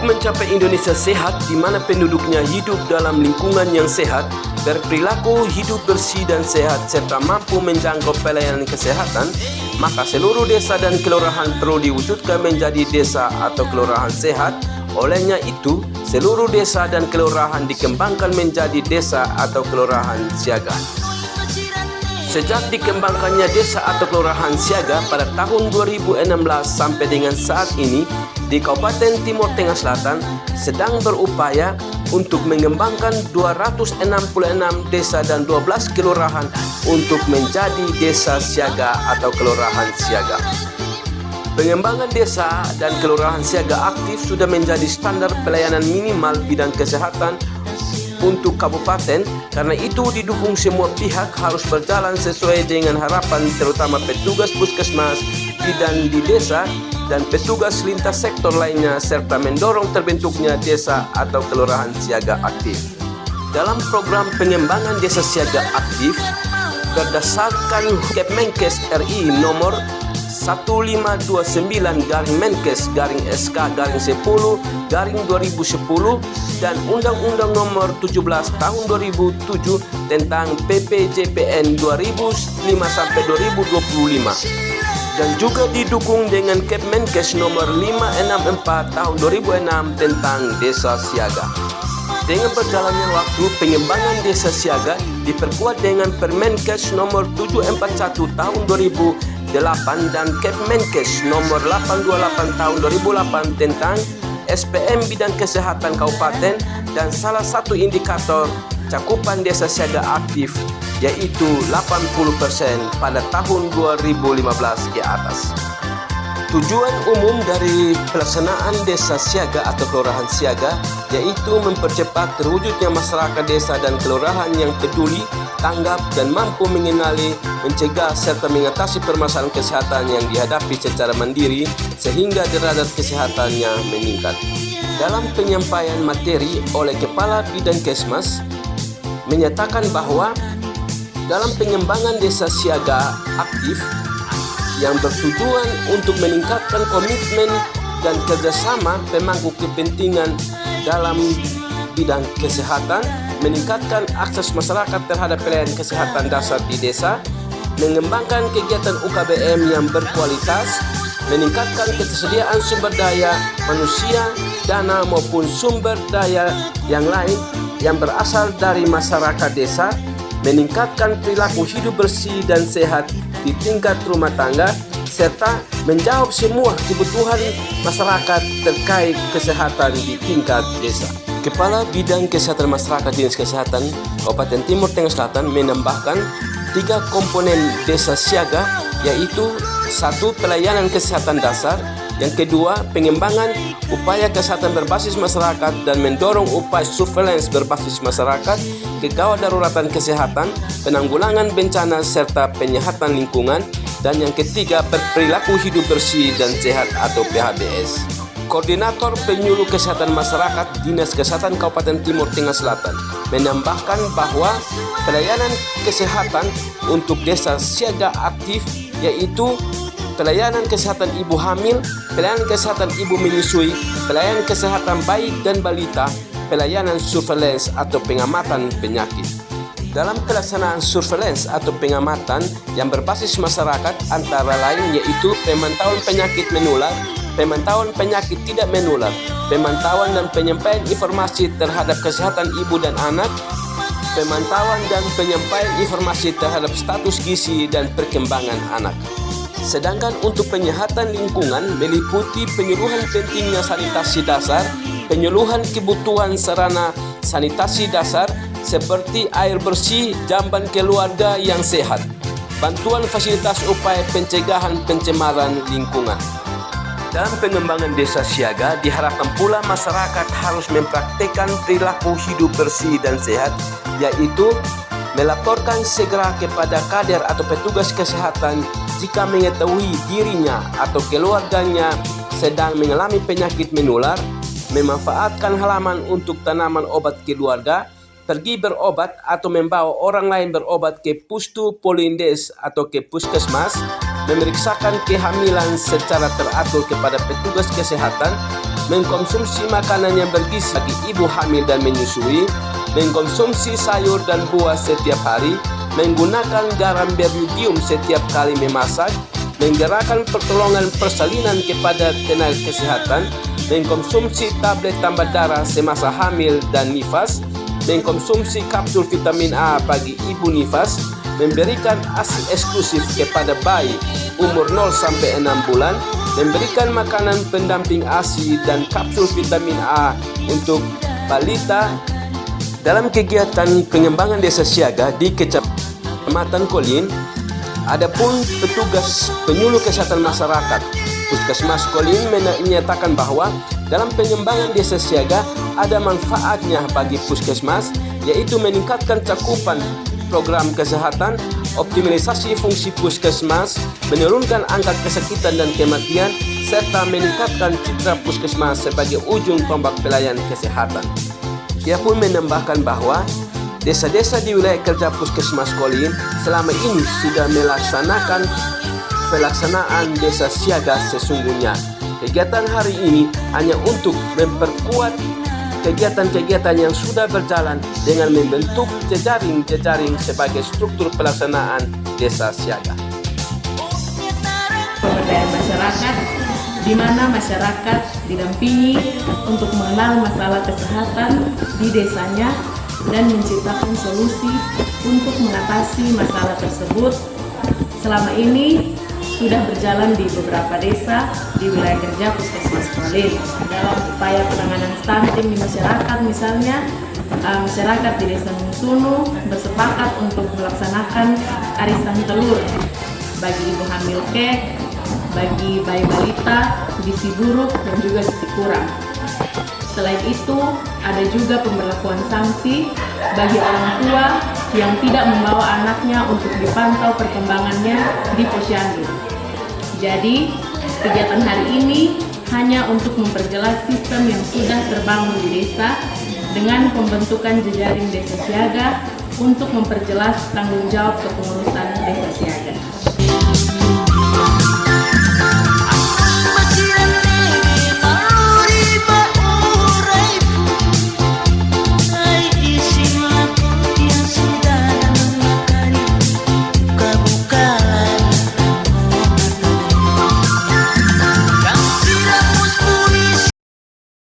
mencapai Indonesia sehat di mana penduduknya hidup dalam lingkungan yang sehat, berperilaku hidup bersih dan sehat, serta mampu menjangkau pelayanan kesehatan, maka seluruh desa dan kelurahan perlu diwujudkan menjadi desa atau kelurahan sehat. Olehnya itu, seluruh desa dan kelurahan dikembangkan menjadi desa atau kelurahan siaga. Sejak dikembangkannya desa atau kelurahan siaga pada tahun 2016 sampai dengan saat ini, di Kabupaten Timur Tengah Selatan sedang berupaya untuk mengembangkan 266 desa dan 12 kelurahan untuk menjadi desa siaga atau kelurahan siaga. Pengembangan desa dan kelurahan siaga aktif sudah menjadi standar pelayanan minimal bidang kesehatan untuk kabupaten. Karena itu didukung semua pihak harus berjalan sesuai dengan harapan, terutama petugas puskesmas, bidan di desa, dan petugas lintas sektor lainnya, serta mendorong terbentuknya desa atau kelurahan siaga aktif. Dalam program pengembangan desa siaga aktif, berdasarkan Kepmenkes RI nomor 15/Menkes/SK/10/2010 dan Undang-Undang nomor 17 tahun 2007 tentang PPJPN 2005-2025, dan juga didukung dengan Kepmenkes nomor 564 tahun 2006 tentang desa siaga. Dengan berjalannya waktu, pengembangan desa siaga diperkuat dengan Permenkes nomor 741 tahun 2008 dan Kepmenkes nomor 828 tahun 2008 tentang SPM bidang kesehatan kabupaten, dan salah satu indikator cakupan desa siaga aktif yaitu 80% pada tahun 2015 ke atas. Tujuan umum dari pelaksanaan desa siaga atau kelurahan siaga yaitu mempercepat terwujudnya masyarakat desa dan kelurahan yang peduli, tanggap, dan mampu mengenali, mencegah, serta mengatasi permasalahan kesehatan yang dihadapi secara mandiri sehingga derajat kesehatannya meningkat. Dalam penyampaian materi oleh Kepala Bidang Kesmas menyatakan bahwa dalam pengembangan desa siaga aktif yang bertujuan untuk meningkatkan komitmen dan kerjasama pemangku kepentingan dalam bidang kesehatan, meningkatkan akses masyarakat terhadap pelayanan kesehatan dasar di desa, mengembangkan kegiatan UKBM yang berkualitas, meningkatkan ketersediaan sumber daya manusia, dana maupun sumber daya yang lain yang berasal dari masyarakat desa, meningkatkan perilaku hidup bersih dan sehat di tingkat rumah tangga, serta menjawab semua kebutuhan masyarakat terkait kesehatan di tingkat desa. Kepala Bidang Kesehatan Masyarakat Dinas Kesehatan Kabupaten Timur Tengah Selatan menambahkan 3 komponen desa siaga, yaitu 1. Pelayanan kesehatan dasar, yang kedua pengembangan upaya kesehatan berbasis masyarakat dan mendorong upaya surveillance berbasis masyarakat, kegawat daruratan kesehatan, penanggulangan bencana, serta penyehatan lingkungan, dan yang ketiga perilaku hidup bersih dan sehat atau PHBS. Koordinator Penyuluh Kesehatan Masyarakat Dinas Kesehatan Kabupaten Timur Tengah Selatan menambahkan bahwa pelayanan kesehatan untuk desa siaga aktif yaitu pelayanan kesehatan ibu hamil, pelayanan kesehatan ibu menyusui, pelayanan kesehatan bayi dan balita, pelayanan surveillance atau pengamatan penyakit. Dalam pelaksanaan surveillance atau pengamatan yang berbasis masyarakat antara lain yaitu pemantauan penyakit menular, pemantauan penyakit tidak menular, pemantauan dan penyampaian informasi terhadap kesehatan ibu dan anak, pemantauan dan penyampaian informasi terhadap status gizi dan perkembangan anak. Sedangkan untuk penyehatan lingkungan meliputi penyuluhan pentingnya sanitasi dasar, penyuluhan kebutuhan sarana sanitasi dasar seperti air bersih, jamban keluarga yang sehat, bantuan fasilitas upaya pencegahan pencemaran lingkungan. Dalam pengembangan desa siaga diharapkan pula masyarakat harus mempraktekkan perilaku hidup bersih dan sehat, yaitu melaporkan segera kepada kader atau petugas kesehatan jika mengetahui dirinya atau keluarganya sedang mengalami penyakit menular, memanfaatkan halaman untuk tanaman obat keluarga, pergi berobat atau membawa orang lain berobat ke Pustu Polindes atau ke puskesmas, memeriksakan kehamilan secara teratur kepada petugas kesehatan, mengkonsumsi makanan yang bergizi bagi ibu hamil dan menyusui, mengkonsumsi sayur dan buah setiap hari, menggunakan garam beriodium setiap kali memasak, menggerakkan pertolongan persalinan kepada tenaga kesehatan, mengkonsumsi tablet tambah darah semasa hamil dan nifas, mengkonsumsi kapsul vitamin A bagi ibu nifas, memberikan ASI eksklusif kepada bayi umur 0-6 bulan, memberikan makanan pendamping ASI dan kapsul vitamin A untuk balita. Dalam kegiatan pengembangan desa siaga di Kecamatan Kolin, adapun petugas penyuluh kesehatan masyarakat Puskesmas Kolin menyatakan bahwa dalam pengembangan desa siaga ada manfaatnya bagi puskesmas, yaitu meningkatkan cakupan program kesehatan, optimalisasi fungsi puskesmas, menurunkan angka kesakitan dan kematian, serta meningkatkan citra puskesmas sebagai ujung tombak pelayanan kesehatan. Ia pun menambahkan bahwa desa-desa di wilayah kerja Puskesmas Kolin selama ini sudah melaksanakan pelaksanaan desa siaga sesungguhnya. Kegiatan hari ini hanya untuk memperkuat kegiatan-kegiatan yang sudah berjalan dengan membentuk jejaring-jejaring sebagai struktur pelaksanaan desa siaga. Pemberdayaan masyarakat, di mana masyarakat didampingi untuk mengenal masalah kesehatan di desanya dan menciptakan solusi untuk mengatasi masalah tersebut. Selama ini sudah berjalan di beberapa desa di wilayah kerja Puskesmas Kolin. Dalam upaya penanganan stunting di masyarakat, misalnya masyarakat di Desa Munsunu bersepakat untuk melaksanakan arisan telur bagi ibu hamil kek, bagi bayi balita, gizi buruk, dan juga gizi kurang. Selain itu, ada juga pemberlakuan sanksi bagi orang tua yang tidak membawa anaknya untuk dipantau perkembangannya di posyandu. Jadi, kegiatan hari ini hanya untuk memperjelas sistem yang sudah terbangun di desa dengan pembentukan jejaring desa siaga untuk memperjelas tanggung jawab kepengurusan desa siaga.